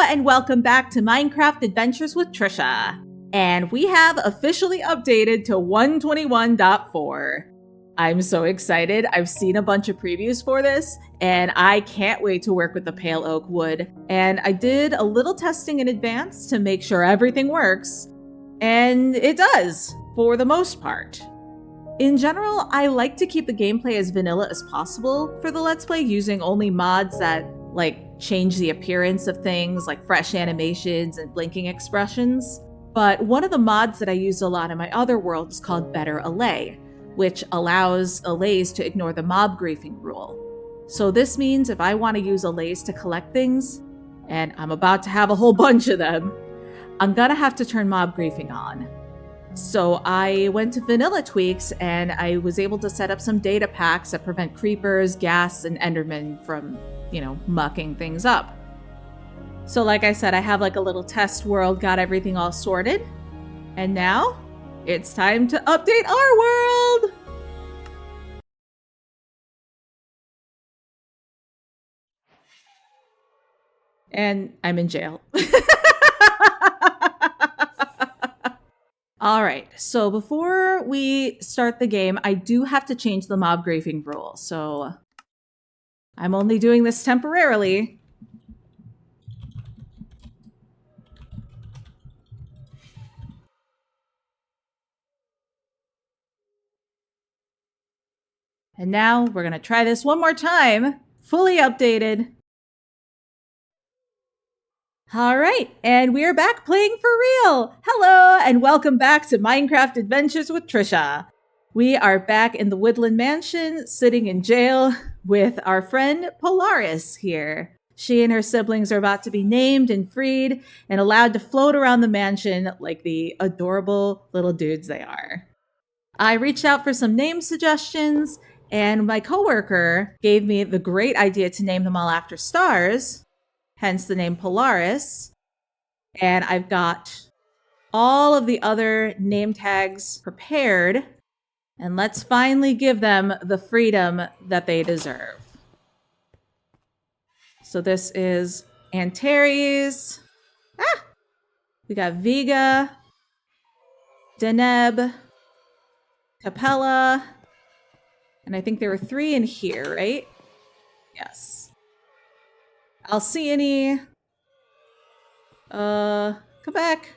and welcome back to Minecraft Adventures with Tricia. And we have officially updated to 121.4. I'm so excited. I've seen a bunch of previews for this, and I can't wait to work with the pale oak wood. And I did a little testing in advance to make sure everything works, and it does, for the most part. In general, I like to keep the gameplay as vanilla as possible for the Let's Play, using only mods that, change the appearance of things, like fresh animations and blinking expressions. But one of the mods that I use a lot in my other world is called Better Allay, which allows allays to ignore the mob griefing rule. So this means if I want to use allays to collect things, and I'm about to have a whole bunch of them, I'm gonna have to turn mob griefing on. So I went to vanilla tweaks and I was able to set up some data packs that prevent creepers, ghasts, and endermen from, mucking things up. So like I said, I have a little test world, got everything all sorted. And now it's time to update our world! And I'm in jail. All right, so before we start the game, I do have to change the mob griefing rule. So I'm only doing this temporarily. And now we're gonna try this one more time, fully updated. All right, and we are back playing for real. Hello, and welcome back to Minecraft Adventures with Tricia. We are back in the Woodland Mansion, sitting in jail with our friend Polaris here. She and her siblings are about to be named and freed and allowed to float around the mansion like the adorable little dudes they are. I reached out for some name suggestions, and my coworker gave me the great idea to name them all after stars, hence the name Polaris. And I've got all of the other name tags prepared, and let's finally give them the freedom that they deserve. So this is Antares. We got Vega, Deneb, Capella, and I think there were 3 in here, right? Yes. Alcione. Come back.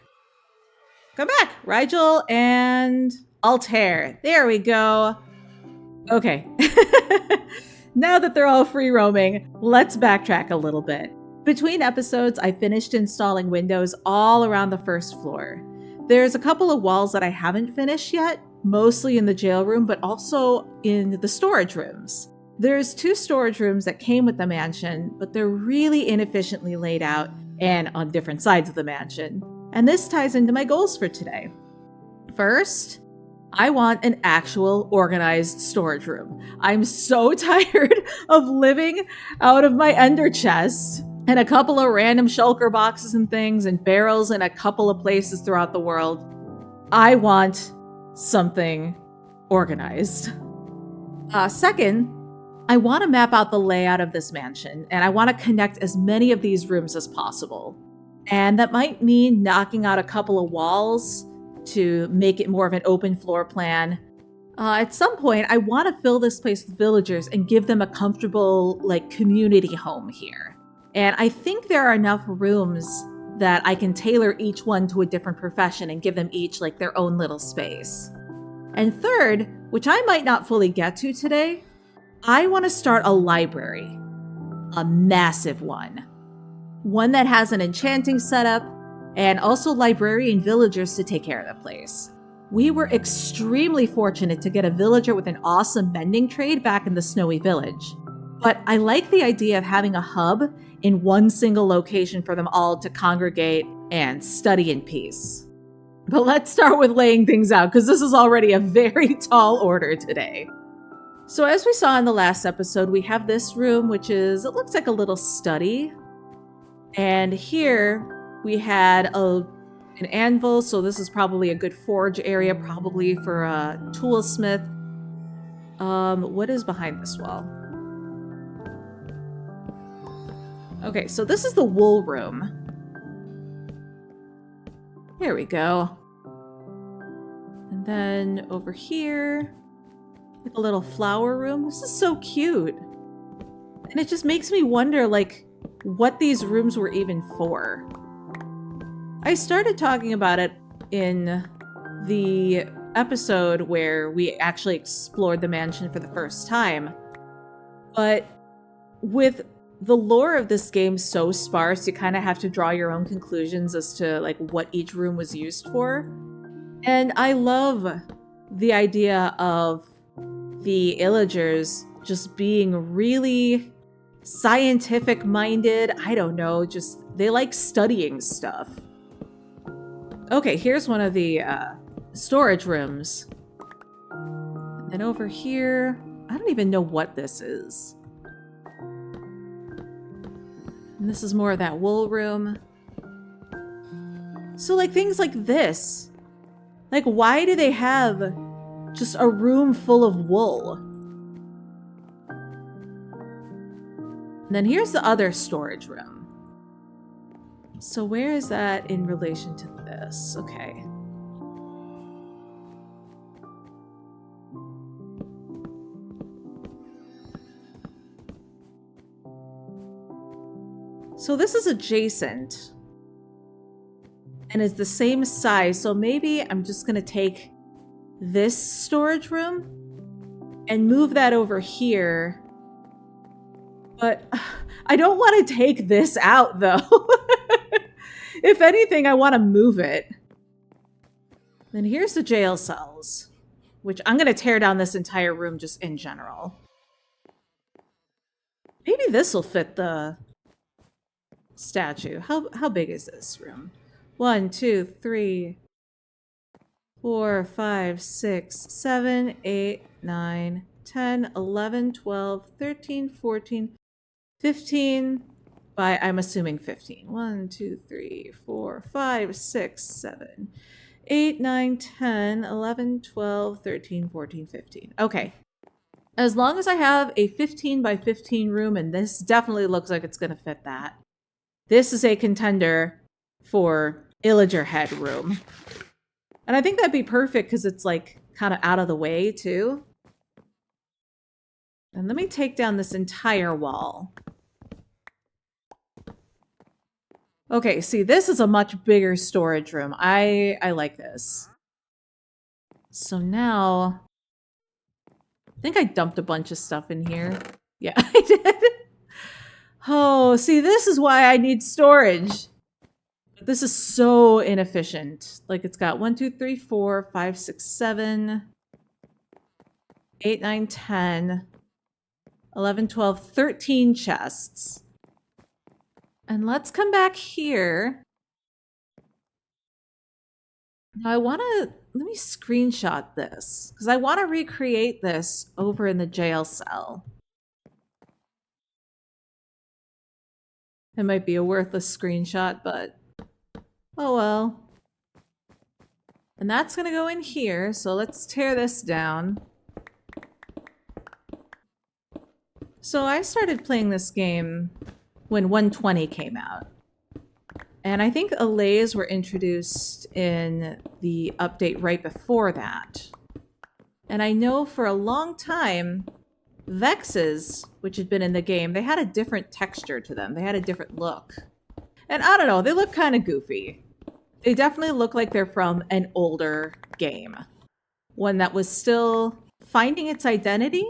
Come back. Rigel and Altair. There we go. Okay. Now that they're all free roaming, let's backtrack a little bit. Between episodes, I finished installing windows all around the first floor. There's a couple of walls that I haven't finished yet, mostly in the jail room, but also in the storage rooms. There's 2 storage rooms that came with the mansion, but they're really inefficiently laid out and on different sides of the mansion. And this ties into my goals for today. First, I want an actual organized storage room. I'm so tired of living out of my ender chest and a couple of random shulker boxes and things and barrels in a couple of places throughout the world. I want something organized. Second, I want to map out the layout of this mansion, and I want to connect as many of these rooms as possible. And that might mean knocking out a couple of walls to make it more of an open floor plan. At some point, I want to fill this place with villagers and give them a comfortable, community home here. And I think there are enough rooms that I can tailor each one to a different profession and give them each, their own little space. And third, which I might not fully get to today, I want to start a library. A massive one. One that has an enchanting setup, and also librarian villagers to take care of the place. We were extremely fortunate to get a villager with an awesome mending trade back in the snowy village. But I like the idea of having a hub in one single location for them all to congregate and study in peace. But let's start with laying things out, because this is already a very tall order today. So as we saw in the last episode, we have this room, which it looks like a little study. And here we had an anvil, so this is probably a good forge area, probably for a toolsmith. What is behind this wall? Okay, so this is the wool room. Here we go. And then over here, like a little flower room. This is so cute. And it just makes me wonder, like, what these rooms were even for. I started talking about it in the episode where we actually explored the mansion for the first time. But with the lore of this game so sparse, you kind of have to draw your own conclusions as to like what each room was used for. And I love the idea of the Illagers just being really scientific minded. I don't know, just they like studying stuff. Okay, here's one of the storage rooms. And then over here, I don't even know what this is. And this is more of that wool room. So like things like this. Like why do they have just a room full of wool? And then here's the other storage room. So where is that in relation to this? Okay. So this is adjacent and is the same size. So maybe I'm just going to take this storage room and move that over here. But I don't want to take this out though. If anything, I want to move it. Then here's the jail cells, which I'm going to tear down this entire room just in general. Maybe this will fit the statue. How big is this room? 1, 2, 3, 4, 5, 6, 7, 8, 9, 10, 11, 12, 13, 14, 15. By, I'm assuming 15. 1, 2, 3, 4, 5, 6, 7, 8, 9, 10, 11, 12, 13, 14, 15. Okay. As long as I have a 15 by 15 room, and this definitely looks like it's going to fit that. This is a contender for Illager head room. And I think that'd be perfect because it's like kind of out of the way too. And let me take down this entire wall. Okay, see, this is a much bigger storage room. I like this. So now, I think I dumped a bunch of stuff in here. Yeah, I did. Oh, see, this is why I need storage. This is so inefficient. Like it's got 1, 2, 3, 4, 5, 6, 7, 8, 9, 10, 11, 12, 13 chests. And let's come back here. Now I want to, let me screenshot this because I want to recreate this over in the jail cell. It might be a worthless screenshot, but oh well. And that's going to go in here, so let's tear this down. So I started playing this game when 120 came out. And I think allays were introduced in the update right before that. And I know for a long time, Vexes, which had been in the game, they had a different texture to them. They had a different look. And I don't know, they look kind of goofy. They definitely look like they're from an older game. One that was still finding its identity,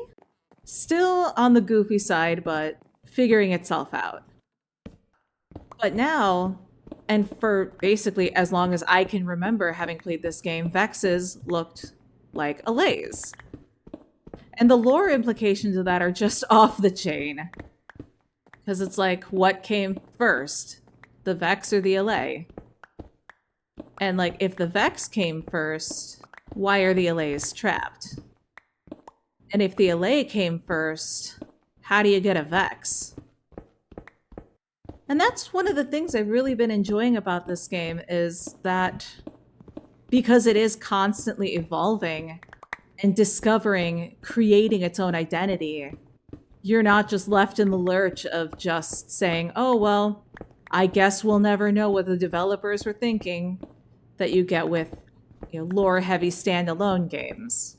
still on the goofy side, but figuring itself out. But now, and for basically as long as I can remember having played this game, Vexes looked like allays. And the lore implications of that are just off the chain. Because it's like, what came first? The Vex or the allay? And like, if the Vex came first, why are the allays trapped? And if the allay came first, how do you get a Vex? And that's one of the things I've really been enjoying about this game is that because it is constantly evolving and discovering, creating its own identity, you're not just left in the lurch of just saying, oh, well, I guess we'll never know what the developers were thinking. that you get with, lore-heavy standalone games.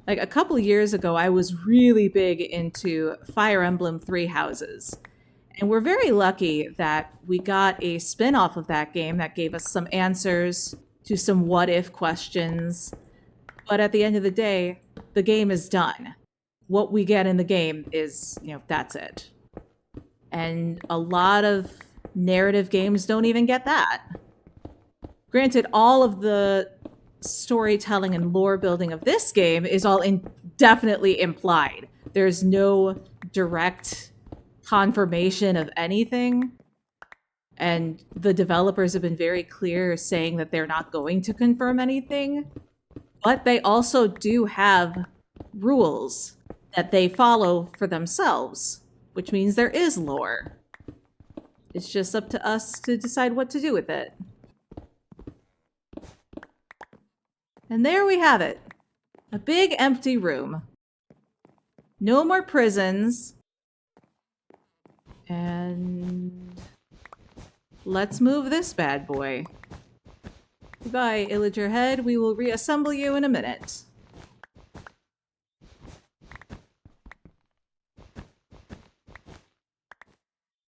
Like a couple years ago, I was really big into Fire Emblem Three Houses. And we're very lucky that we got a spin-off of that game that gave us some answers to some what-if questions. But at the end of the day, the game is done. What we get in the game is, that's it. And a lot of narrative games don't even get that. Granted, all of the storytelling and lore building of this game is all definitely implied. There's no direct confirmation of anything. And the developers have been very clear saying that they're not going to confirm anything. But they also do have rules that they follow for themselves, which means there is lore. It's just up to us to decide what to do with it. And there we have it. A big empty room. No more prisons. And let's move this bad boy. Goodbye, Illager Head. We will reassemble you in a minute.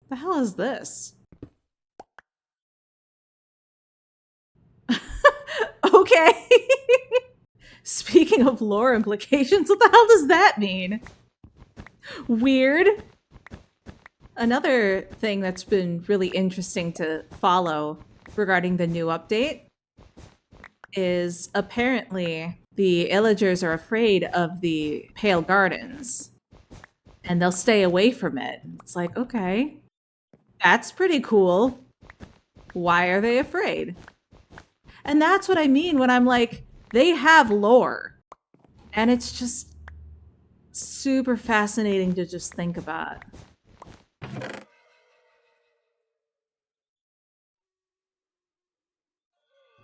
The hell is this? Okay. Speaking of lore implications, what the hell does that mean? Weird. Another thing that's been really interesting to follow regarding the new update is apparently the Illagers are afraid of the Pale Gardens and they'll stay away from it. It's like, okay, that's pretty cool. Why are they afraid? And that's what I mean when I'm like, they have lore. And it's just super fascinating to just think about.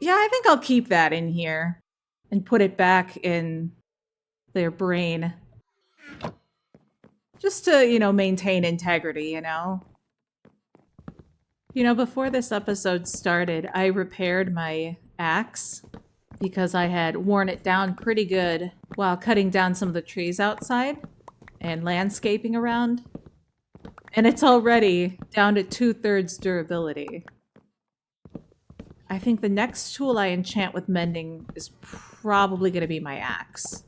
Yeah, I think I'll keep that in here and put it back in their brain. Just to, maintain integrity, before this episode started, I repaired my axe because I had worn it down pretty good while cutting down some of the trees outside and landscaping around. And it's already down to 2/3 durability. I think the next tool I enchant with mending is probably going to be my axe.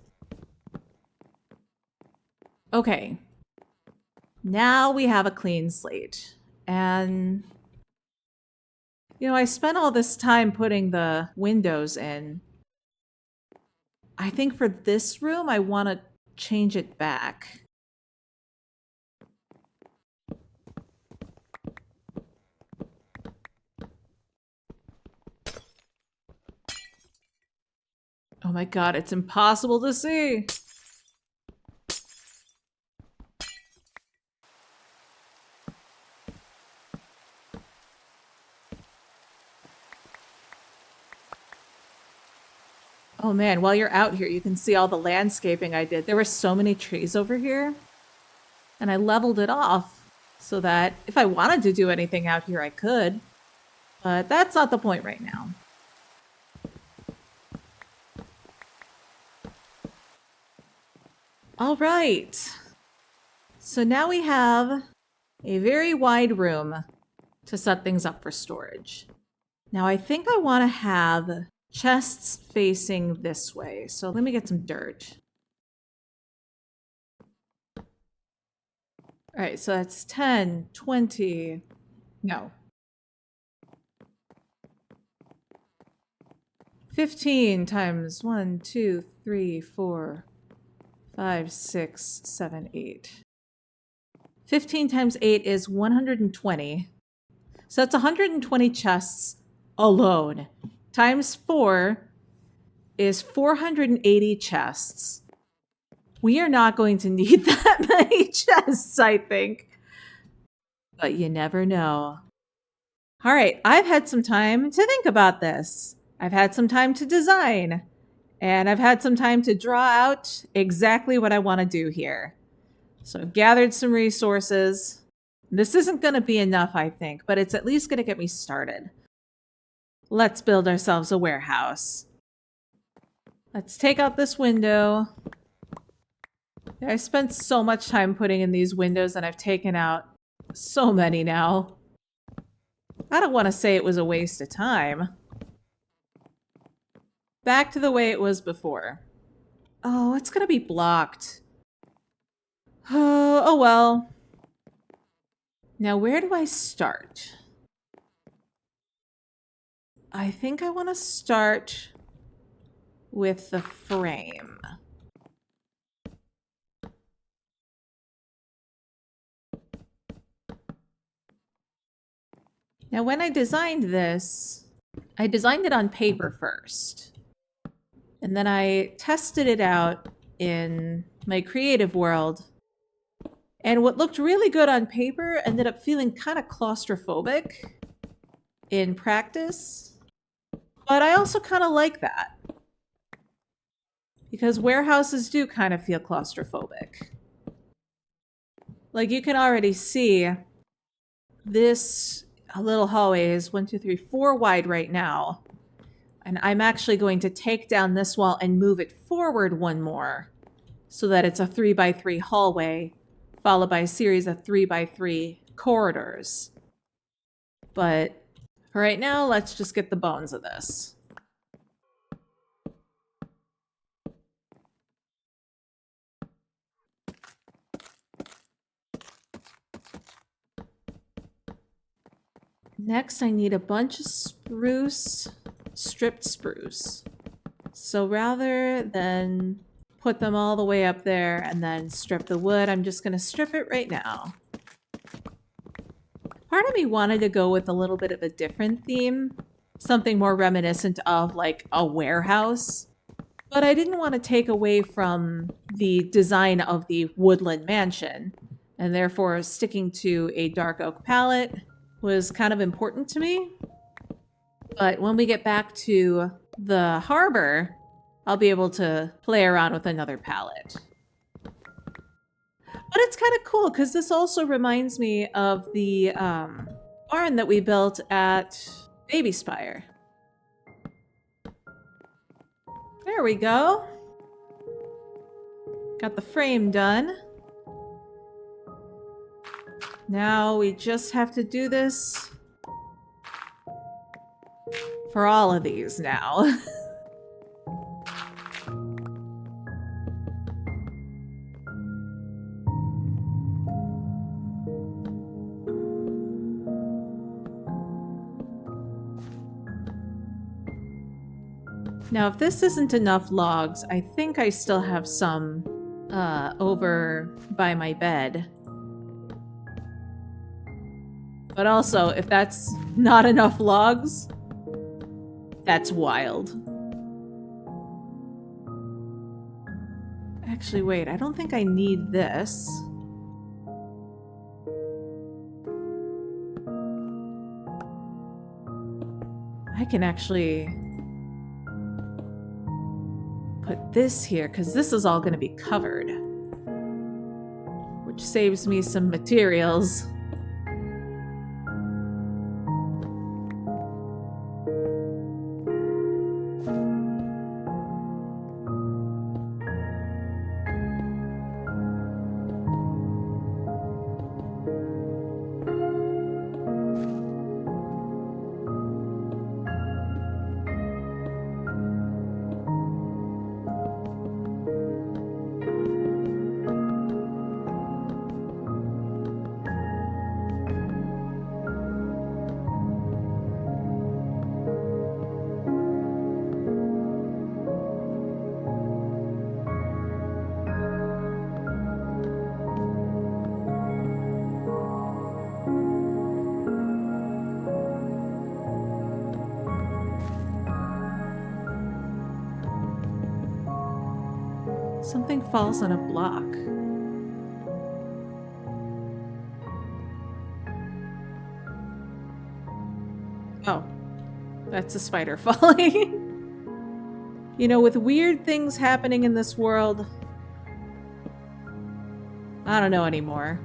Okay. Now we have a clean slate. And, I spent all this time putting the windows in. I think for this room, I want to change it back. Oh my god, it's impossible to see! Oh man, while you're out here, you can see all the landscaping I did. There were so many trees over here. And I leveled it off so that if I wanted to do anything out here, I could. But that's not the point right now. All right. So now we have a very wide room to set things up for storage. Now I think I want to have chests facing this way. So let me get some dirt. All right, so that's 10, 20, no. 15 times 1, 2, 3, 4, 5, 6, 7, 8. 15 times 8 is 120. So that's 120 chests alone. Times 4 is 480 chests. We are not going to need that many chests, I think. But you never know. All right, I've had some time to think about this. I've had some time to design. And I've had some time to draw out exactly what I want to do here. So I've gathered some resources. This isn't going to be enough, I think, but it's at least going to get me started. Let's build ourselves a warehouse. Let's take out this window. I spent so much time putting in these windows and I've taken out so many now. I don't want to say it was a waste of time. Back to the way it was before. Oh, it's gonna be blocked. Oh well. Now where do I start? I think I want to start with the frame. Now when I designed this, I designed it on paper first. And then I tested it out in my creative world. And what looked really good on paper ended up feeling kind of claustrophobic in practice. But I also kind of like that. Because warehouses do kind of feel claustrophobic. Like you can already see this little hallway is 1, 2, 3, 4 wide right now. And I'm actually going to take down this wall and move it forward one more so that it's a 3x3 hallway followed by a series of 3x3 corridors. But for right now, let's just get the bones of this. Next, I need a bunch of spruce, stripped spruce. So rather than put them all the way up there and then strip the wood, I'm just going to strip it right now. Part of me wanted to go with a little bit of a different theme, something more reminiscent of like a warehouse. But I didn't want to take away from the design of the woodland mansion, and therefore sticking to a dark oak palette was kind of important to me. But when we get back to the harbor, I'll be able to play around with another palette. But it's kind of cool because this also reminds me of the barn that we built at Baby Spire. There we go. Got the frame done. Now we just have to do this for all of these now. Now, if this isn't enough logs, I think I still have some over by my bed. But also, if that's not enough logs, that's wild. Actually, wait, I don't think I need this. I can actually put this here, because this is all going to be covered. Which saves me some materials. Something falls on a block. Oh, that's a spider falling. You know, with weird things happening in this world, I don't know anymore.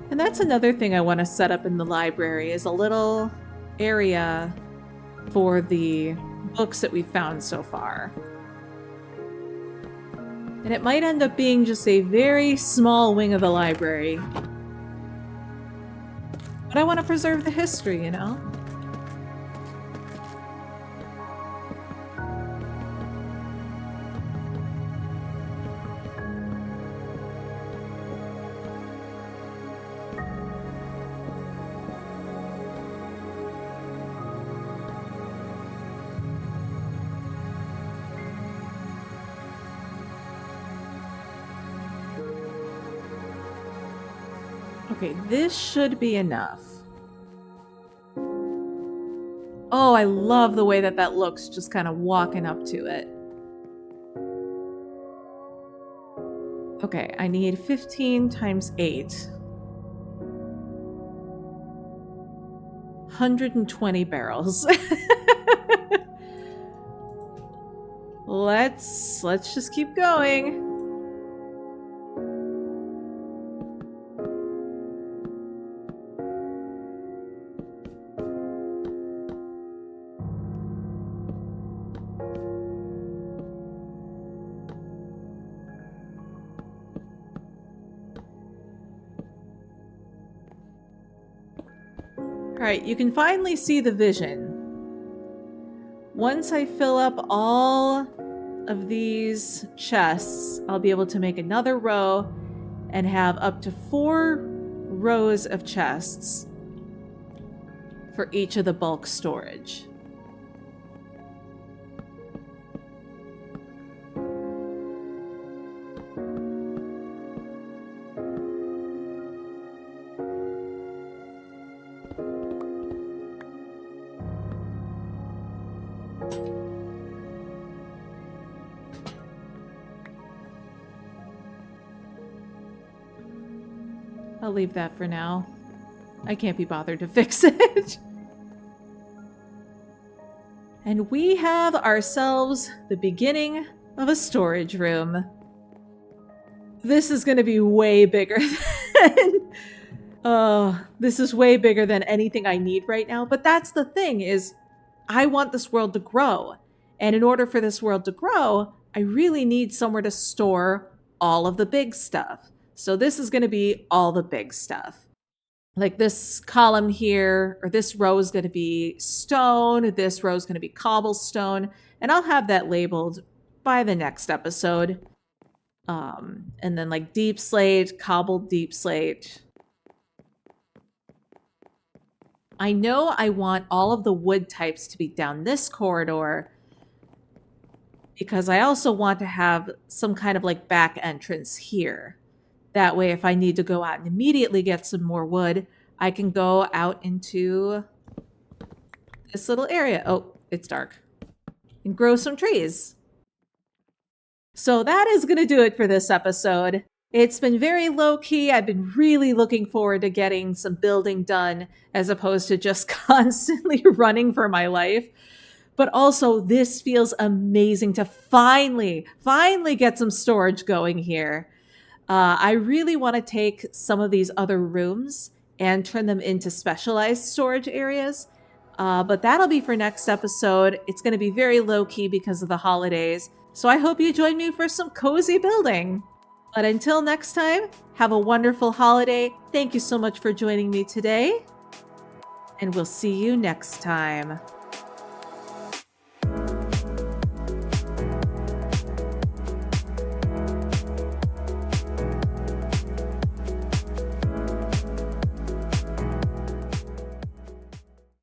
And that's another thing I want to set up in the library is a little area for the books that we've found so far. And it might end up being just a very small wing of the library. But I want to preserve the history, you know? Okay, this should be enough. Oh, I love the way that that looks, just kind of walking up to it. Okay, I need 15 times 8. 120 barrels. Let's just keep going. Alright, you can finally see the vision. Once I fill up all of these chests, I'll be able to make another row and have up to 4 rows of chests for each of the bulk storage. I'll leave that for now. I can't be bothered to fix it. And we have ourselves the beginning of a storage room. This is going to be way bigger than... this is way bigger than anything I need right now. But that's the thing is, I want this world to grow. And in order for this world to grow, I really need somewhere to store all of the big stuff. So this is going to be all the big stuff. Like this column here, or this row is going to be stone, this row is going to be cobblestone, and I'll have that labeled by the next episode. And then like deep slate, cobbled deep slate. I know I want all of the wood types to be down this corridor because I also want to have some kind of like back entrance here. That way, if I need to go out and immediately get some more wood, I can go out into this little area. Oh, it's dark. And grow some trees. So that is going to do it for this episode. It's been very low-key. I've been really looking forward to getting some building done as opposed to just constantly running for my life. But also, this feels amazing to finally get some storage going here. I really want to take some of these other rooms and turn them into specialized storage areas. But that'll be for next episode. It's going to be very low-key because of the holidays. So I hope you join me for some cozy building. But until next time, have a wonderful holiday. Thank you so much for joining me today. And we'll see you next time.